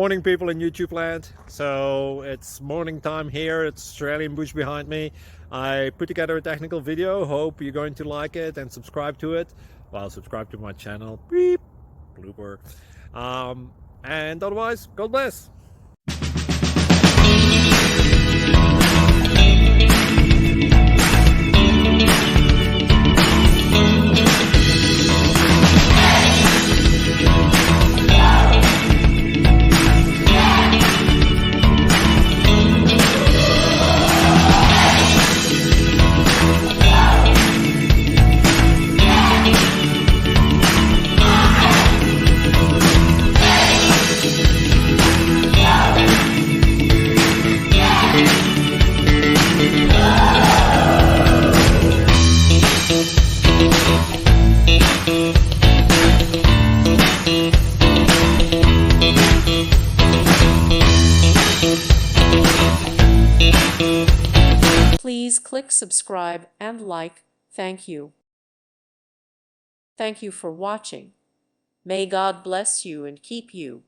Morning, people in YouTube land. So it's morning time here. It's Australian bush behind me. I put together a technical video. Hope you're going to like it and subscribe to it. Well, subscribe to my channel. Beep. Blooper. And otherwise, God bless. Please click subscribe and like. Thank you. Thank you for watching. May God bless you and keep you.